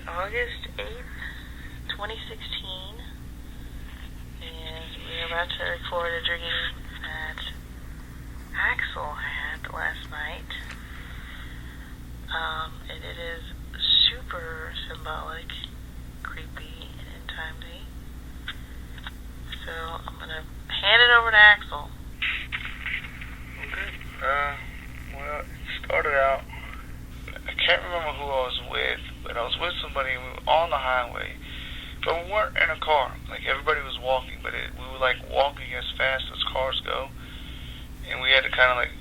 August 8th, 2016, and we're about to record a dream that Axel had last night. And it is super symbolic, creepy, and end-timey. So I'm going to hand it over to Axel. Okay. Well, it started out, I can't remember who I was with, but I was with somebody and we were on the highway, but we weren't in a car. Like, everybody was walking, but we were like walking as fast as cars go, and we had to kind of like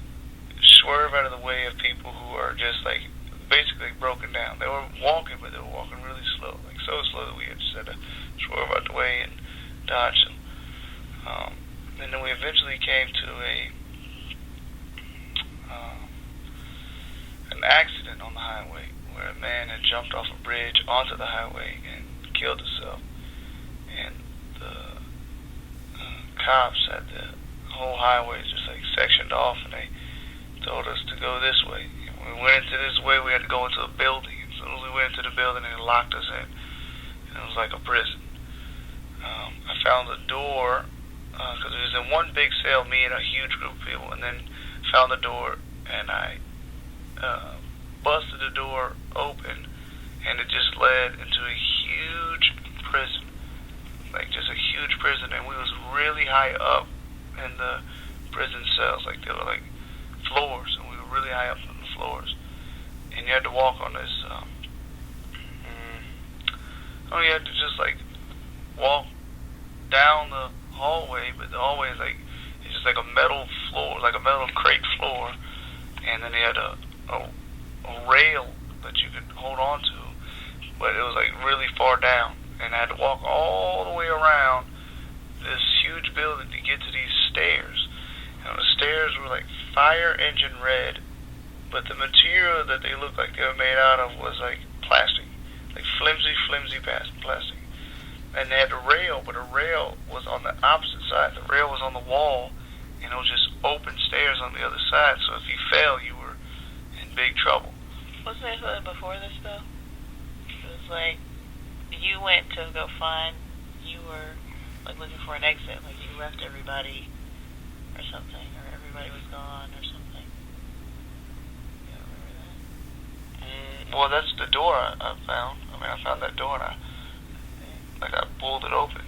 swerve out of the way of people who are just like basically broken down. They were walking, but they were walking really slow, like so slow that we just had to swerve out the way and dodge them. And then we eventually came to an accident on the highway where a man had jumped off a bridge onto the highway and killed himself. And the cops had the whole highway just like sectioned off, and they told us to go this way. And when we went into this way, we had to go into a building. As soon as we went into the building, they locked us in. And it was like a prison. I found the door, because it was in one big cell, me and a huge group of people, and then found the door, and I busted the door open, and it just led into a huge prison, like just a huge prison, and we was really high up in the prison cells, like they were like floors, and we were really high up on the floors, and you had to walk on this, you had to just like walk down the hallway, but the hallway is like, it's just like a metal floor, like a metal crate floor, and then they had a rail that you could hold on to, but it was like really far down, and I had to walk all the way around this huge building to get to these stairs. And the stairs were like fire engine red, but the material that they looked like they were made out of was like plastic, like flimsy plastic. And they had a rail, but a rail was on the opposite side. The rail was on the wall, and it was just open stairs on the other side, so if you fell, you were in big trouble. Wasn't there something before this, though? It was like, you went to go find, you were like looking for an exit, like you left everybody or something, or everybody was gone or something. You don't remember that? Well, that's the door I found. I found that door, and I pulled it open.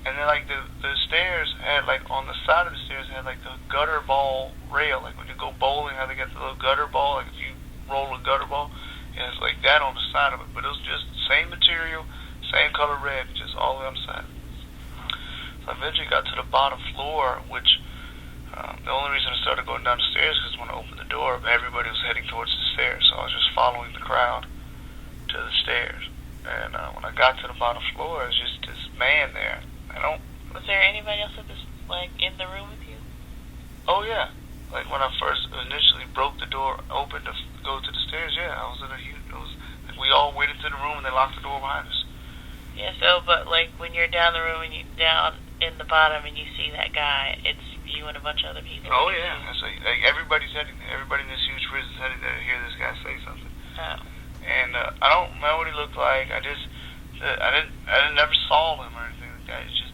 And then like the stairs had like on the side of the stairs had like the gutter ball rail, like when you go bowling, how they got the little gutter ball, like if you roll a gutter ball, and it's like that on the side of it, but it was just the same material, same color red, just all the way on the side. So I eventually got to the bottom floor, which the only reason I started going down the stairs is when I opened the door, everybody was heading towards the stairs, so I was just following the crowd to the stairs. And when I got to the bottom floor, it was just this man there. Was there anybody else that was like in the room with you? Oh yeah, like when I first initially broke the door open to go to the stairs, yeah, I was in a huge. Like we all went into the room and they locked the door behind us. Yeah. So, but like when you're down the room and you down in the bottom and you see that guy, it's you and a bunch of other people. Oh yeah, so like everybody's heading there. Everybody in this huge prison is heading there to hear this guy say something. Oh. And I don't remember what he looked like. I never saw him or anything like that. It's just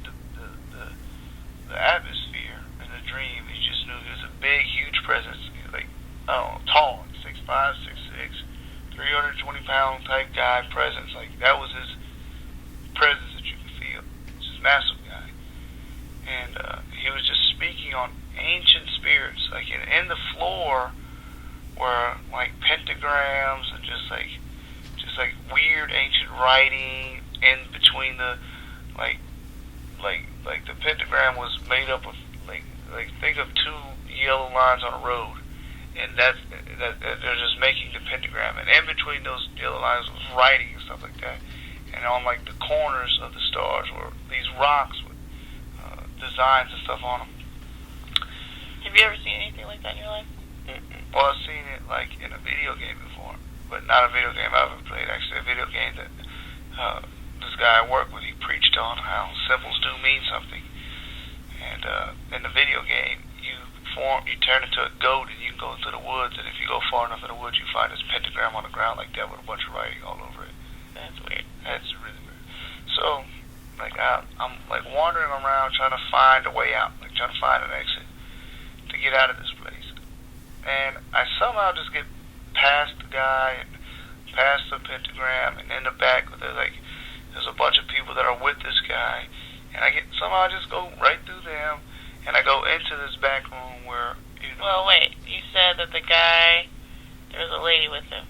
the atmosphere in the dream. You just knew he was a big, huge presence. Like, I don't know, tall, 6'5", 6'6", 320-pound type guy presence. Like, that was his presence that you could feel. He's just a massive guy. And he was just speaking on ancient spirits. Like, in the floor were, like, pentagrams and just like weird ancient writing in between the like the pentagram was made up of like think of two yellow lines on a road, and that they're just making the pentagram, and in between those yellow lines was writing and stuff like that, and on like the corners of the stars were these rocks with designs and stuff on them. Have you ever seen anything like that in your life? Well, I've seen it like in a video game before, but not a video game I've ever played. Actually, a video game that this guy I work with, he preached on how symbols do mean something. And in the video game, you turn into a goat and you can go into the woods, and if you go far enough off in the woods, you find this pentagram on the ground like that with a bunch of writing all over it. That's weird. That's really weird. So, like, I'm like wandering around trying to find a way out, like trying to find an exit to get out of this place. And I somehow just get past the guy and past the pentagram, and in the back there's a bunch of people that are with this guy, and I just go right through them, and I go into this back room where, you know. Well, wait. You said that the guy, there was a lady with him.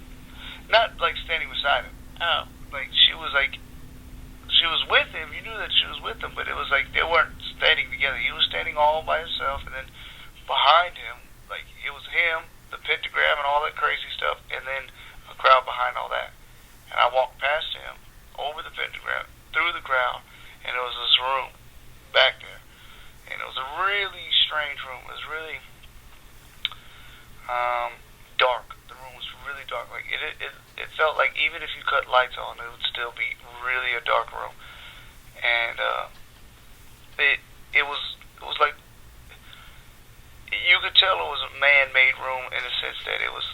Not like standing beside him. Oh. Like she was with him. You knew that she was with him, but it was like they weren't standing together. He was standing all by himself, and then behind him, like it was him, the pentagram, and all that crazy stuff, and then a crowd behind all that. And I walked past him, over the pentagram, through the crowd, and there was this room back there. And it was a really strange room. It was really dark. The room was really dark. Like it felt like even if you cut lights on, it would still be really a dark room. And it was like you could tell it was a man-made room in the sense that it was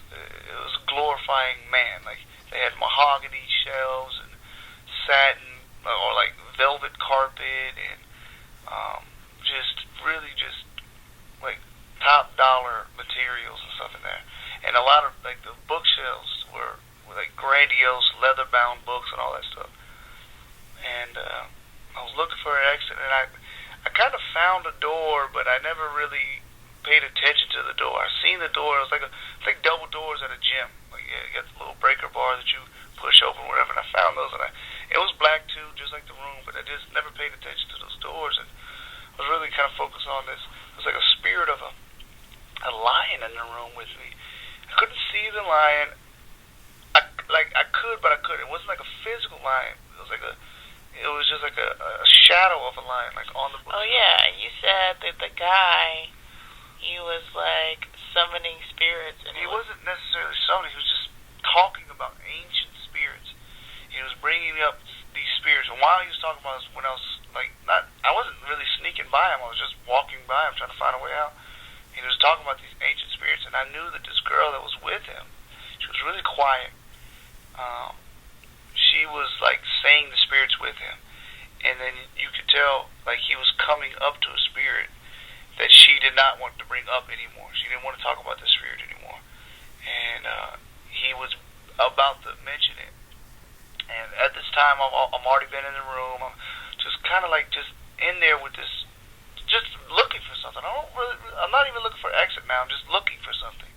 glorifying man. Like they had mahogany shelves and satin or like velvet carpet and just like top dollar materials and stuff in there. And a lot of like the bookshelves were like grandiose leather bound books and all that stuff. And I was looking for an exit, and I kind of found a door, but I never really paid attention to the door. I seen the door. It's like double doors at a gym. Like you got the little breaker bar that you push open, whatever. And I found those, and it was black too, just like the room. But I just never paid attention to those doors, and I was really kind of focused on this. It was like a spirit of a lion in the room with me. I couldn't see the lion. I could, but I couldn't. It wasn't like a physical lion. It was just like a shadow of a lion, like on the book. Oh yeah, you said that the guy, he was like summoning spirits, and he wasn't necessarily summoning. He was just talking about ancient spirits. He was bringing up these spirits, and while he was talking about this, when I was I wasn't really sneaking by him. I was just walking by him, trying to find a way out. He was talking about these ancient spirits, and I knew that this girl that was with him, she was really quiet. She was like saying the spirits with him, and then you could tell like he was coming up to a spirit that she did not want to bring up anymore. She didn't want to talk about the spirit anymore, and he was about to mention it. And at this time, I'm already been in the room. I'm just kind of like just in there with this, just looking for something. I'm not even looking for exit now. I'm just looking for something.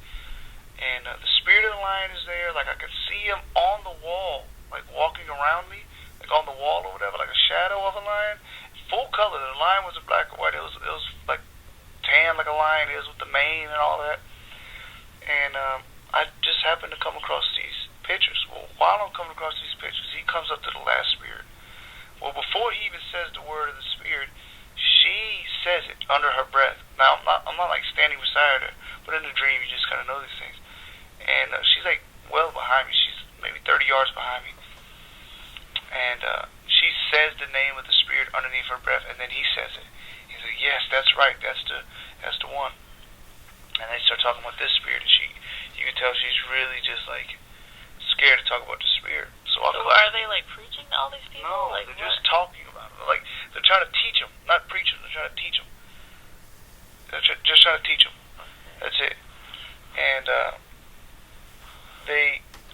And the spirit of the lion is there. Like I could see him on the wall, like walking around me, like on the wall or whatever, like a shadow of a lion, full color. The lion wasn't black or white. It was like tan, like a lion is with the mane and all that. And I just happened to come across these pictures. Well, while I'm coming across these pictures, he comes up to the last spirit. Well, before he even says the word of the spirit, she says it under her breath. Now, I'm not like standing beside her, but in the dream, you just kind of know these things. And she's like well behind me. She's maybe 30 yards behind me. And she says the name of the spirit underneath her breath, and then he says it. He's like, yes, that's right. That's the one. And they start talking about this spirit, and you can tell she's really just like scared to talk about the spirit. So are they like preaching to all these people? No, like, they're just talking about it. Like they're trying to teach them, not preach them. They're trying to teach them. They're just trying to teach them. That's it. And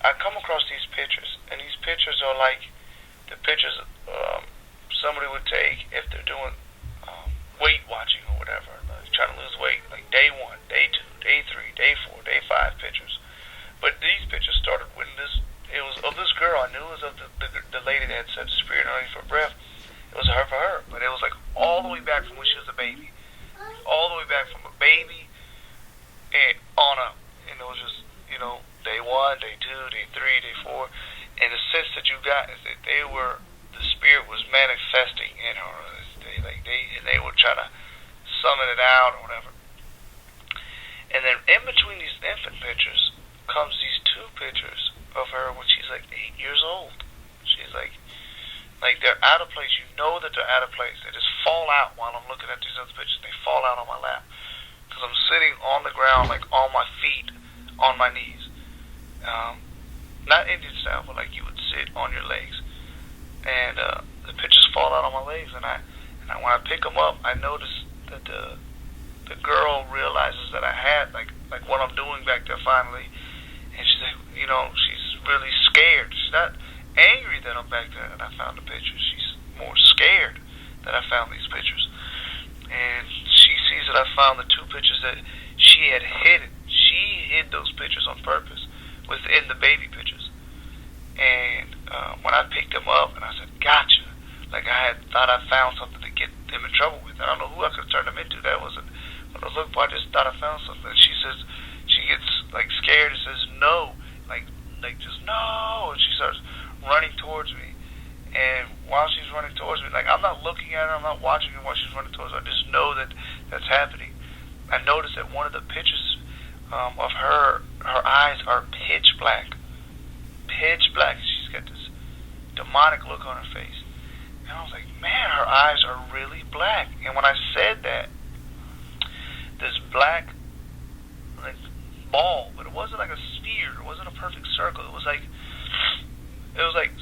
I come across these pictures, and these pictures are like the pictures somebody would take if they're doing weight watching or whatever, like trying to lose weight, like day 1, day 2, day 3, day 4, day 5 pictures. But these pictures started when it was of this girl. I knew it was of the lady that had said spirit underneath her breath. It was her for her, but it was like all the way back from when she was a baby, all the way back from a baby and on up. And it was just day 1, day 2, day 3, day 4, and the sense that you got is that the spirit was manifesting in her. They were trying to summon it out or whatever. And then in between these infant pictures comes these 2 pictures of her when she's like 8 years old. She's like they're out of place. You know that they're out of place. They just fall out while I'm looking at these other pictures. They fall out on my lap because I'm sitting on the ground, like on my feet, on my knees. um, not Indian style, but like you would sit on your legs, and the pictures fall out on my legs, and when I pick them up, I notice that the girl realizes that I had like what I'm doing back there finally, and she's like, she's really scared. She's not angry that I'm back there and I found the pictures. She's more scared that I found these pictures, and she sees that I found the two pictures that she had hidden. She hid those pictures on purpose within the baby pictures, and when I picked them up and I said, "Gotcha," like I had thought I found something to get them in trouble with. I don't know who I could turn them into. That wasn't. When I looked, I just thought I found something. She says, she gets like scared and says, "No," like just no, and she starts running towards me. And while she's running towards me, like I'm not looking at her, I'm not watching her while she's running towards me. I just know that that's happening. I noticed that one of the pictures of her eyes are pitch black. Pitch black. She's got this demonic look on her face. And I was like, man, her eyes are really black. And when I said that, this black like ball, but it wasn't like a sphere. It wasn't a perfect circle. It was like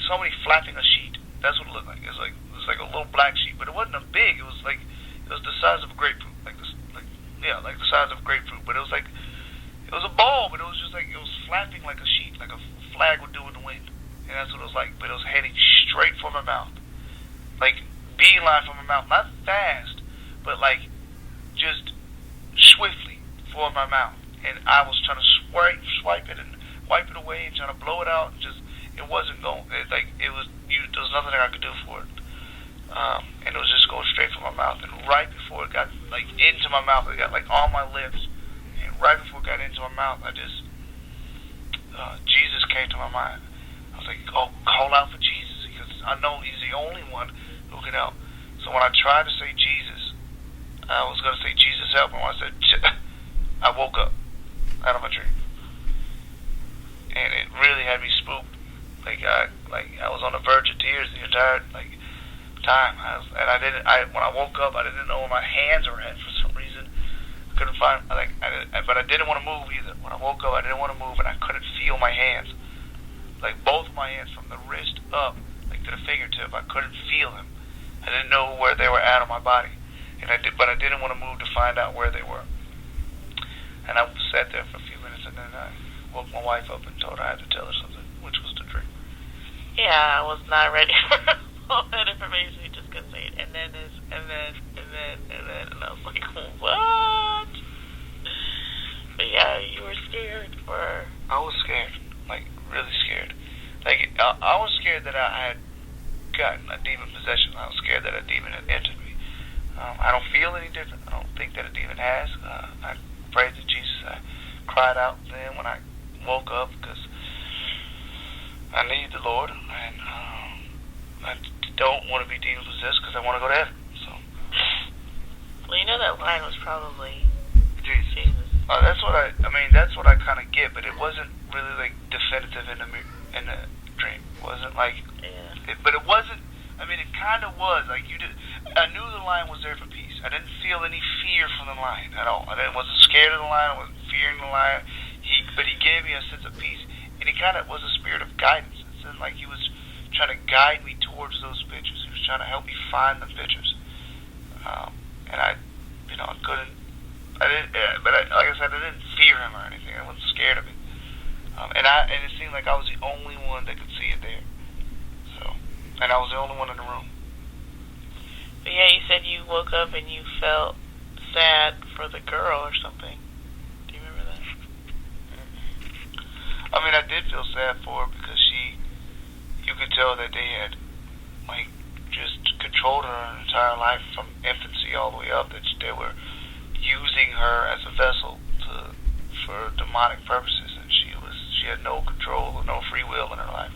somebody flapping a sheet. That's what it looked like. It was like a little black sheet, but it wasn't a big. It was the size of a grapefruit, like the size of a grapefruit. But it was a ball, but it was just like it was flapping like a sheet, like a flag would do in the wind. And that's what it was like. But it was heading straight for my mouth, like beeline from my mouth, not fast, but like just swiftly for my mouth. And I was trying to swipe it and wipe it away and trying to blow it out. And just it wasn't going. There was nothing that I could do for it. And it was just going straight for my mouth. And right before it got like into my mouth, it got like on my lips. And right before it got into my mouth, Jesus came to my mind. I was like, oh, call out for Jesus, because I know He's the only one who can help. So when I tried to say Jesus, I was going to say Jesus help. And when I said, I woke up out of my dream. And it really had me spooked. Like I was on the verge of tears the entire time. When I woke up, I didn't know where my hands were at for some reason. I couldn't find but I didn't want to move either. When I woke up, I didn't want to move, and I couldn't feel my hands. Like both my hands from the wrist up, like to the fingertip, I couldn't feel them. I didn't know where they were at on my body, but I didn't want to move to find out where they were. And I sat there for a few minutes, and then I woke my wife up and told her I had to tell her something, which was the dream. Yeah, I was not ready for all that information. You just couldn't say it. And then I was like, what? But yeah, you were scared, or? I was scared, like really scared. Like I was scared that I had gotten a demon possession. I was scared that a demon had entered me. I don't feel any different. I don't think that a demon has. I prayed to Jesus. I cried out then when I woke up, because I need the Lord, and I don't want to be demon possessed because I want to go to heaven. So, well, you know that line was probably Jesus. That's what I kind of get, but it wasn't really like definitive in the dream. It wasn't like, but it wasn't. I mean, it kind of was like you did. I knew the lion was there for peace. I didn't feel any fear from the lion at all. I wasn't scared of the lion. I wasn't fearing the lion. But he gave me a sense of peace, and he kind of was a spirit of guidance. It seemed like he was trying to guide me towards those pictures. He was trying to help me find the pictures. And I couldn't. Like I said, I didn't fear him or anything. I wasn't scared of it. And it seemed like I was the only one that could see it there. So, and I was the only one in the room. But yeah, you said you woke up and you felt sad for the girl or something. Do you remember that? I mean, I did feel sad for her because you could tell that they had, like, just controlled her entire life from infancy all the way up. That they were using her as a vessel for demonic purposes, and she had no control or no free will in her life.